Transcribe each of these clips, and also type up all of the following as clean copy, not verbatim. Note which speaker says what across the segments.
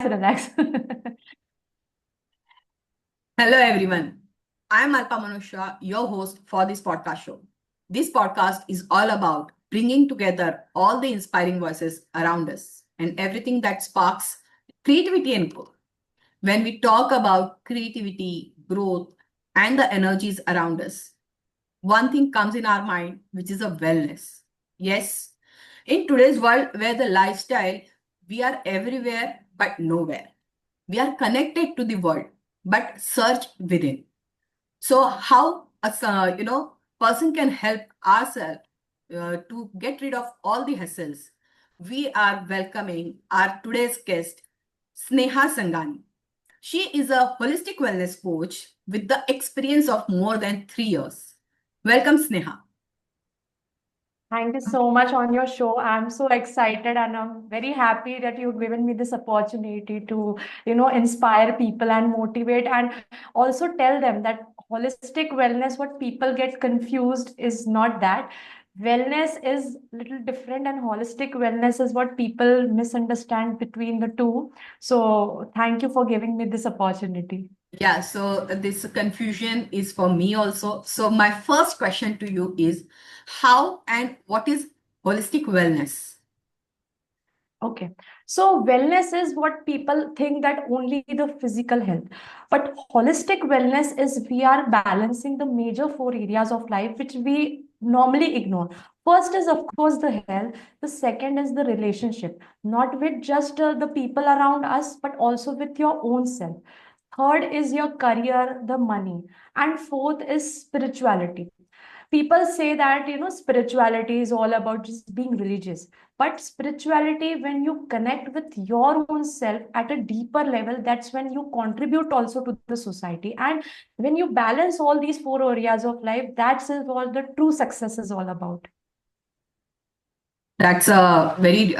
Speaker 1: relax.
Speaker 2: Hello, everyone. I'm Alpa Shah, your host for this podcast show. This podcast is all about bringing together all the inspiring voices around us and everything that sparks creativity and growth. When we talk about creativity, growth, and the energies around us, one thing comes in our mind, which is a wellness. Yes, in today's world where the lifestyle, we are everywhere but nowhere. We are connected to the world but search within. So how a person can help ourselves to get rid of all the hassles? We are welcoming our today's guest, Sneha Sangani. She is a holistic wellness coach with the experience of more than 3 years. Welcome, Sneha.
Speaker 1: Thank you so much on your show. I'm so excited and I'm very happy that you've given me this opportunity to, inspire people and motivate and also tell them that holistic wellness, what people get confused is not that. Wellness is little different and holistic wellness is what people misunderstand between the two. So thank you for giving me this opportunity.
Speaker 2: Yeah, so this confusion is for me also. So my first question to you is how and what is holistic wellness?
Speaker 1: Okay. So wellness is what people think that only the physical health. But holistic wellness is we are balancing the major four areas of life which we normally ignore. First is, of course, the health. The second is the relationship, not with just the people around us, but also with your own self. Third is your career, the money. And fourth is spirituality. People say that spirituality is all about just being religious, but spirituality, when you connect with your own self at a deeper level, that's when you contribute also to the society. And when you balance all these four areas of life, that's what the true success is all about.
Speaker 2: That's a very,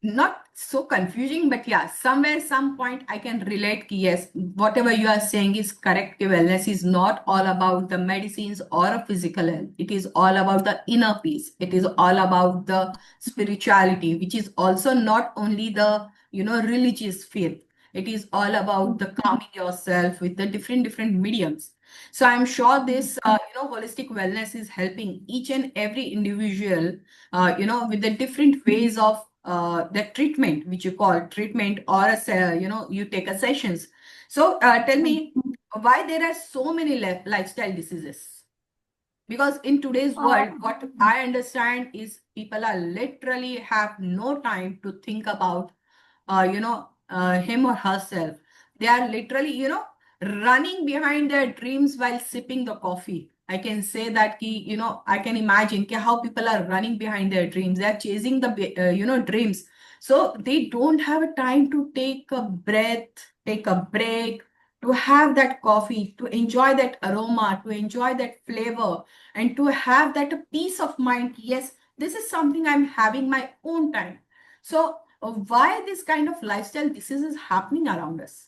Speaker 2: not so confusing, but yeah, somewhere, some point I can relate. Yes, whatever you are saying is correct. Wellness is not all about the medicines or a physical health. It is all about the inner peace. It is all about the spirituality, which is also not only the, religious faith. It is all about the calming yourself with the different mediums. So I'm sure this, holistic wellness is helping each and every individual with the different ways of the treatment, which you call treatment or you take a sessions. So tell me why there are so many lifestyle diseases? Because in today's
Speaker 1: Uh,
Speaker 2: world, what I understand is people are literally have no time to think about him or herself. They are literally, running behind their dreams while sipping the coffee. I can say that, I can imagine how people are running behind their dreams. They are chasing the, dreams. So they don't have a time to take a breath, take a break, to have that coffee, to enjoy that aroma, to enjoy that flavor, and to have that peace of mind. Yes, this is something I'm having my own time. So why this kind of lifestyle disease is happening around us?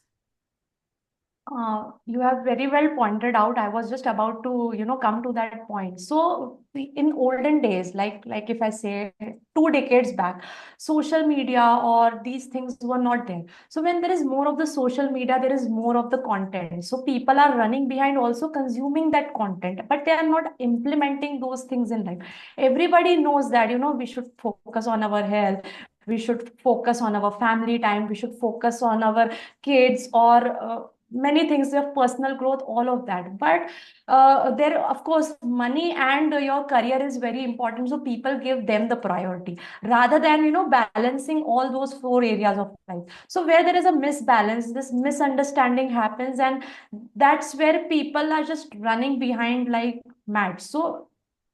Speaker 1: You have very well pointed out. I was just about to, come to that point. So in olden days, like if I say 2 decades back, social media or these things were not there. So when there is more of the social media, there is more of the content. So people are running behind also consuming that content, but they are not implementing those things in life. Everybody knows that, we should focus on our health. We should focus on our family time. We should focus on our kids or many things of personal growth, all of that. But there, of course, money and your career is very important, so people give them the priority rather than balancing all those four areas of life. So where there is a misbalance, this misunderstanding happens, and that's where people are just running behind like mad. So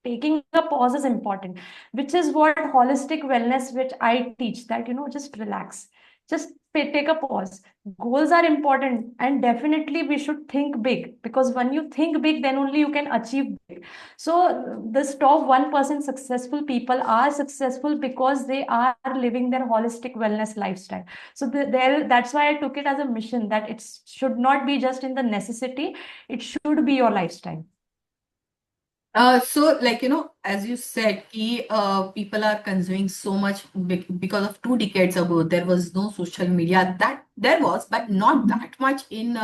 Speaker 1: taking a pause is important, which is what holistic wellness, which I teach, that just relax, just take a pause. Goals are important, and definitely we should think big, because when you think big, then only you can achieve big. So the top 1% successful people are successful because they are living their holistic wellness lifestyle. So that's why I took it as a mission, that it should not be just in the necessity, it should be your lifestyle.
Speaker 2: So like as you said, people are consuming so much because of 2 decades ago there was no social media. That there was, but not that much in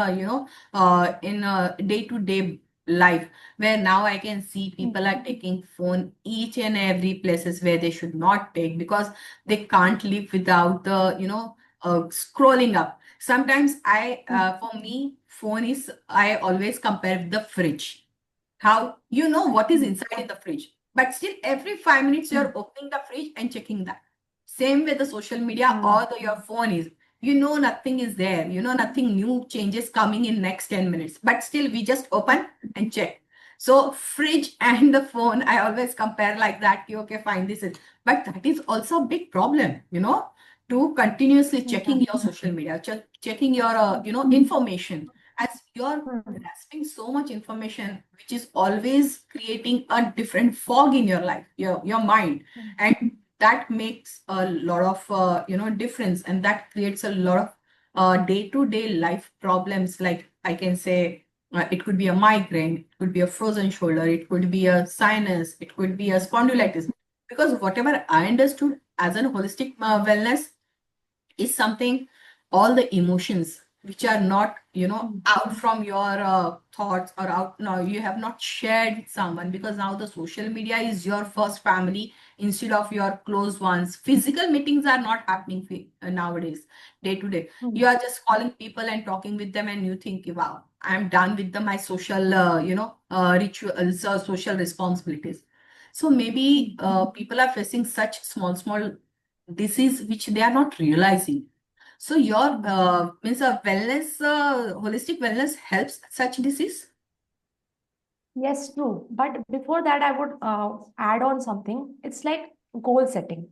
Speaker 2: in day-to-day life. Where now I can see people are taking phone each and every places where they should not take, because they can't live without the scrolling up. Sometimes for me, phone is, I always compare with the fridge. How you know what is inside in the fridge, but still every 5 minutes you're opening the fridge and checking that. Same with the social media or your phone is. You know nothing is there. You know nothing new changes coming in next 10 minutes, but still we just open and check. So fridge and the phone, I always compare like that. Okay, fine, this is, but that is also a big problem. To continuously checking your social media, checking your information, as you're grasping so much information, which is always creating a different fog in your life, your mind, and that makes a lot of difference, and that creates a lot of day-to-day life problems. Like I can say, it could be a migraine, it could be a frozen shoulder, it could be a sinus, it could be a spondylitis. Because whatever I understood as an holistic wellness is something, all the emotions which are not out from your thoughts, or out now you have not shared with someone, because now the social media is your first family instead of your close ones. Physical meetings are not happening nowadays, day to day. You are just calling people and talking with them, and you think, wow, I'm done with my social rituals or social responsibilities. So maybe people are facing such small disease which they are not realizing. So your means wellness, holistic wellness helps such disease.
Speaker 1: Yes, true. But before that, I would add on something. It's like goal setting.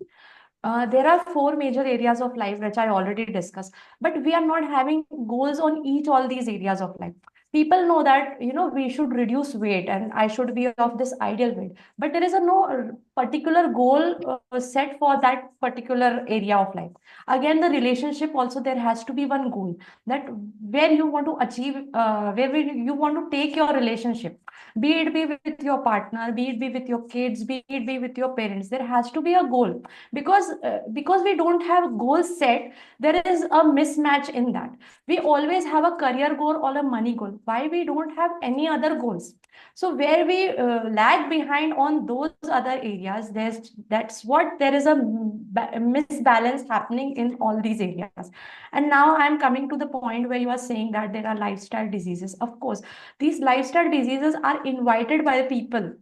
Speaker 1: There are four major areas of life which I already discussed, but we are not having goals on each all these areas of life. People know that we should reduce weight and I should be of this ideal weight, but there is a no particular goal set for that particular area of life. Again, the relationship also, there has to be one goal that where you want to achieve, you want to take your relationship, be it be with your partner, be it be with your kids, be it be with your parents. There has to be a goal, because we don't have goals set. There is a mismatch in that. We always have a career goal or a money goal. Why we don't have any other goals? So where we lag behind on those other areas, that's what there is a misbalance happening in all these areas. And now I'm coming to the point where you are saying that there are lifestyle diseases. Of course, these lifestyle diseases are invited by people.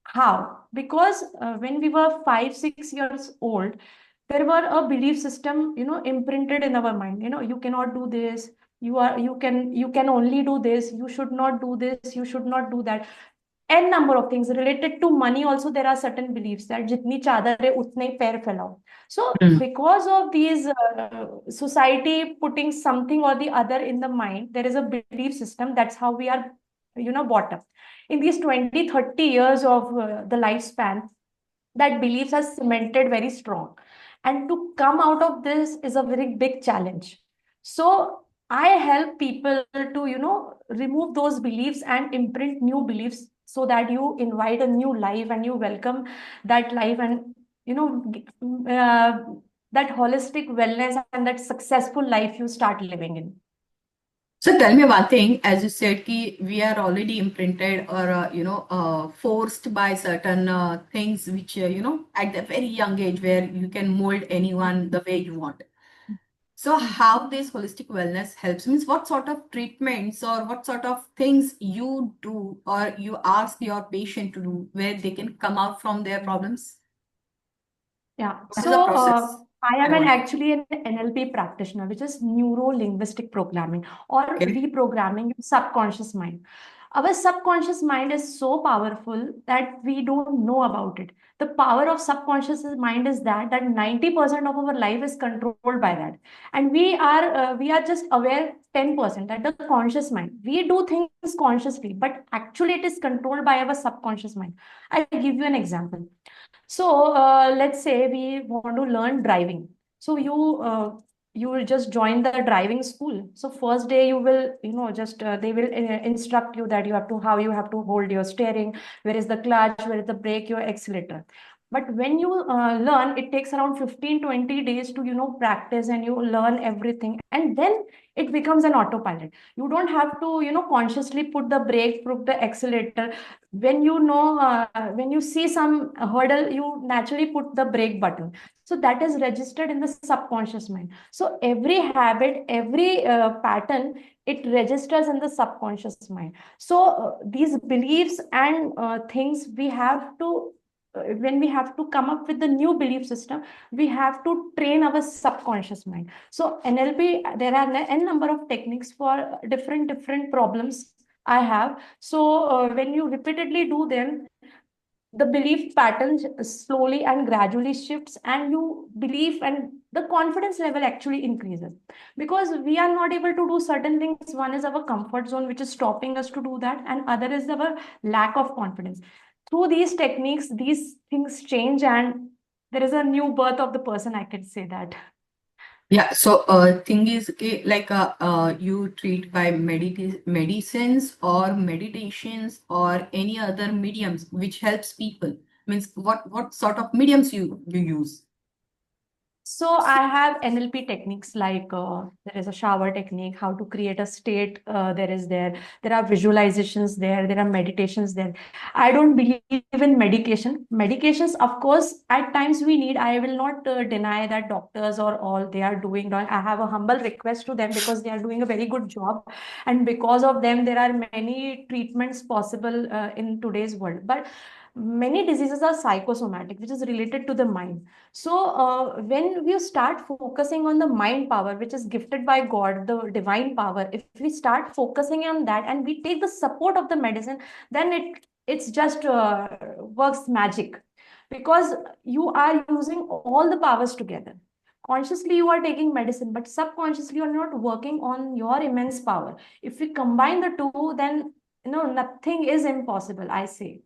Speaker 1: How? Because when we were 5, 6 years old, there were a belief system, imprinted in our mind. You cannot do this. You can only do this. You should not do this. You should not do that. N number of things related to money. Also, there are certain beliefs that jitni chadar hai, utne hi pair phailao. So,
Speaker 2: Mm.
Speaker 1: because of these society putting something or the other in the mind, there is a belief system. That's how we are, brought up. In these 20, 30 years of the lifespan, that beliefs are cemented very strong. And to come out of this is a very big challenge. So I help people to, remove those beliefs and imprint new beliefs so that you invite a new life and you welcome that life, and, you know, that holistic wellness and that successful life you start living in.
Speaker 2: So tell me one thing, as you said, ki we are already imprinted or forced by certain things which at the very young age where you can mold anyone the way you want. So how this holistic wellness helps means, what sort of treatments or what sort of things you do or you ask your patient to do where they can come out from their problems?
Speaker 1: Yeah.
Speaker 2: What is the
Speaker 1: So
Speaker 2: process?
Speaker 1: I
Speaker 2: I
Speaker 1: am
Speaker 2: want to know.
Speaker 1: actually an NLP practitioner, which is neuro linguistic programming or
Speaker 2: Okay.
Speaker 1: reprogramming your subconscious mind. Our subconscious mind is so powerful that we don't know about it. The power of subconscious mind is that 90% of our life is controlled by that, and we are just aware 10%, that the conscious mind. We do things consciously, but actually it is controlled by our subconscious mind. I'll give you an example. So let's say we want to learn driving. So you will just join the driving school. So first day you will, just they will instruct you that you have to, how you have to hold your steering, where is the clutch, where is the brake, your accelerator. But when you learn, it takes around 15-20 days to, practice, and you learn everything, and then it becomes an autopilot. You don't have to, consciously put the brake, put the accelerator. When when you see some hurdle, you naturally put the brake button. So that is registered in the subconscious mind. So every habit, every pattern, it registers in the subconscious mind. So these beliefs and things we have to, when we have to come up with the new belief system, we have to train our subconscious mind. So NLP, there are n number of techniques for different problems I have. So when you repeatedly do them, the belief patterns slowly and gradually shifts, and you believe, and the confidence level actually increases, because we are not able to do certain things. One is our comfort zone, which is stopping us to do that, and other is our lack of confidence. Through these techniques, these things change, and there is a new birth of the person, I can say that.
Speaker 2: Yeah, so thing is like you treat by medicines or meditations or any other mediums which helps people. Means what sort of mediums you use?
Speaker 1: So I have NLP techniques, like there is a shower technique, how to create a state. There are visualizations there. There are meditations there. I don't believe in medication. Medications, of course, at times we need. I will not deny that doctors or all they are doing. I have a humble request to them, because they are doing a very good job, and because of them, there are many treatments possible in today's world. But many diseases are psychosomatic, which is related to the mind. So, when we start focusing on the mind power, which is gifted by God, the divine power, if we start focusing on that and we take the support of the medicine, then it's just works magic, because you are using all the powers together. Consciously, you are taking medicine, but subconsciously, you are not working on your immense power. If we combine the two, then nothing is impossible, I say.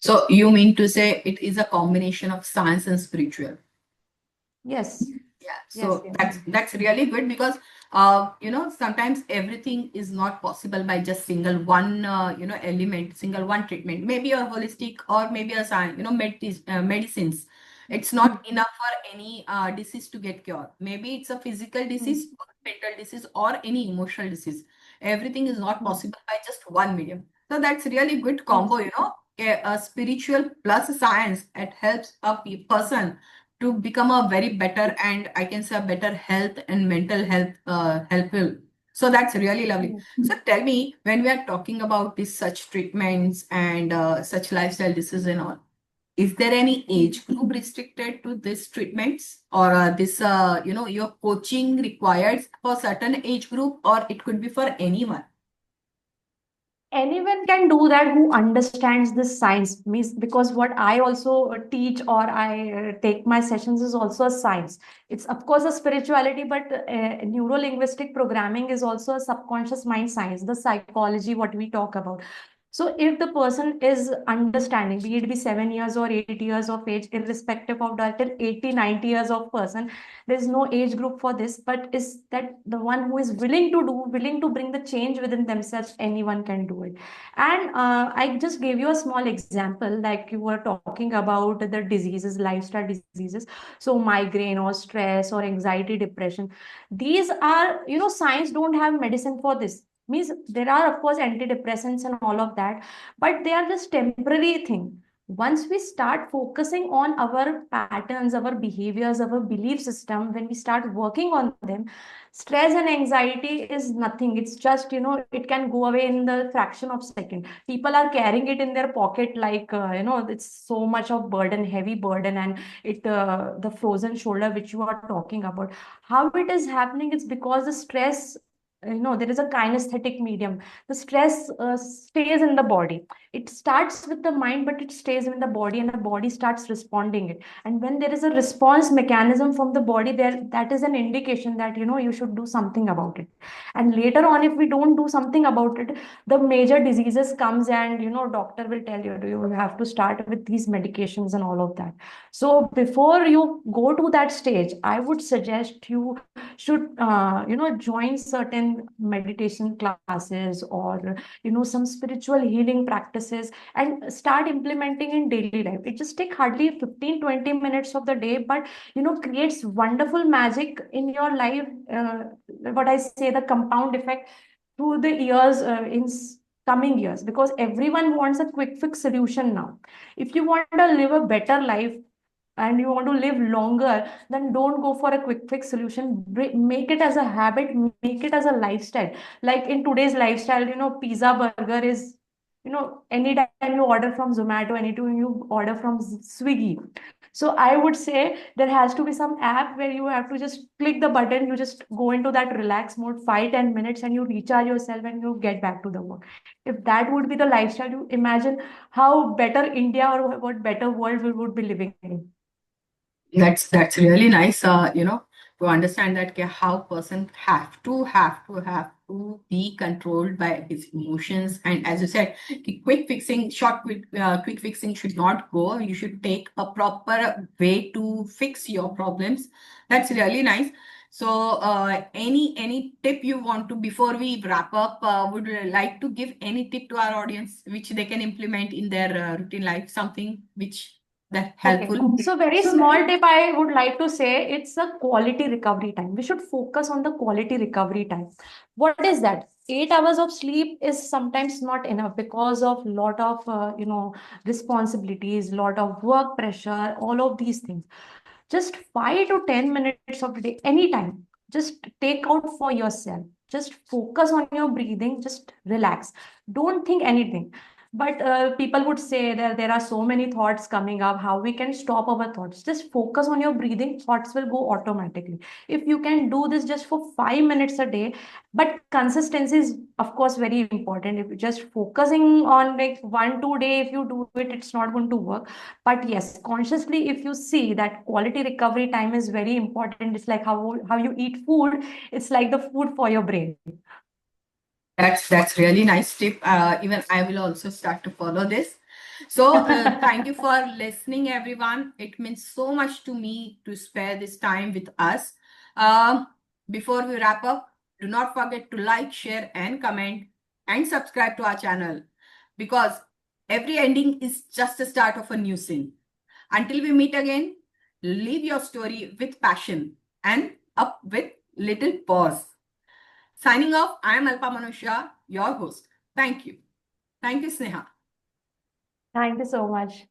Speaker 2: So you mean to say it is a combination of science and spiritual?
Speaker 1: Yes,
Speaker 2: Yeah,
Speaker 1: yes,
Speaker 2: so
Speaker 1: yes.
Speaker 2: that's really good because sometimes everything is not possible by just single one element, single one treatment. Maybe a holistic or maybe a science, medicines. It's not enough for any disease to get cured. Maybe it's a physical
Speaker 1: Mm,
Speaker 2: disease, or mental disease, or any emotional disease. Everything is not
Speaker 1: mm.
Speaker 2: possible by just one medium. So that's really good combo.
Speaker 1: Yes.
Speaker 2: A spiritual plus science. It helps a person to become a very better, and I can say a better health and mental health helpful. So that's really lovely.
Speaker 1: Yes.
Speaker 2: So tell me, when we are talking about these such treatments and such lifestyle diseases and all, is there any age group restricted to these treatments, or this your coaching required for certain age group, or it could be for anyone?
Speaker 1: Anyone can do that who understands this science, means, because what I also teach, or I take my sessions, is also a science. It's of course a spirituality, but neuro linguistic programming is also a subconscious mind science, the psychology what we talk about. So if the person is understanding, be it be 7 years or 8 years of age, irrespective of that, till 80, 90 years of person, there's no age group for this, but is that the one who is willing to do, willing to bring the change within themselves, anyone can do it. And I just gave you a small example, like you were talking about the diseases, lifestyle diseases. So migraine or stress or anxiety, depression, these are, science don't have medicine for this. Means there are of course antidepressants and all of that, but they are just temporary thing. Once we start focusing on our patterns, our behaviors, our belief system, when we start working on them, stress and anxiety is nothing. It's just, it can go away in the fraction of second. People are carrying it in their pocket, like, it's so much of burden, heavy burden, and the frozen shoulder, which you are talking about. How it is happening? It's because the stress there is a kinesthetic medium. The stress stays in the body. It starts with the mind, but it stays in the body, and the body starts responding it. And when there is a response mechanism from the body, there, that is an indication that you should do something about it. And later on, if we don't do something about it, the major diseases comes, and doctor will tell you, do you have to start with these medications and all of that. So before you go to that stage, I would suggest you should join certain meditation classes, or some spiritual healing practices, and start implementing in daily life. It just take hardly 15-20 minutes of the day, but creates wonderful magic in your life. What I say, the compound effect through the years, coming years, because everyone wants a quick fix solution now. If you want to live a better life and you want to live longer, then don't go for a quick fix solution. Make it as a habit, make it as a lifestyle. Like in today's lifestyle, pizza, burger is, anytime you order from Zomato, anytime you order from Swiggy. So I would say there has to be some app where you have to just click the button, you just go into that relax mode, 5-10 minutes, and you recharge yourself and you get back to the work. If that would be the lifestyle, you imagine how better India, or what better world we would be living in.
Speaker 2: That's really nice, to understand that how person have to be controlled by his emotions. And as you said, quick fixing should not go. You should take a proper way to fix your problems. That's really nice. So, any tip you want to, before we wrap up, would you like to give any tip to our audience which they can implement in their routine life, something which that
Speaker 1: Okay.
Speaker 2: helpful?
Speaker 1: So very small tip I would like to say, it's a quality recovery time. We should focus on the quality recovery time. What is that? 8 hours of sleep is sometimes not enough because of lot of responsibilities, lot of work pressure, all of these things. Just 5 to 10 minutes of the day, anytime. Just take out for yourself. Just focus on your breathing. Just relax. Don't think anything. But people would say that there are so many thoughts coming up. How we can stop our thoughts? Just focus on your breathing. Thoughts will go automatically. If you can do this just for 5 minutes a day, but consistency is of course very important. If you're just focusing on like 1-2 day, if you do it, it's not going to work. But yes, consciously, if you see that quality recovery time is very important, it's like how you eat food. It's like the food for your brain.
Speaker 2: That's really nice tip. Even I will also start to follow this. So thank you for listening, everyone. It means so much to me to spare this time with us. Um, Before we wrap up, do not forget to like, share, and comment, and subscribe to our channel, because every ending is just the start of a new scene. Until we meet again, live your story with passion and up with little pause. Signing off, I am Alpa Shah, your host. Thank you. Thank you, Sneha.
Speaker 1: Thank you so much.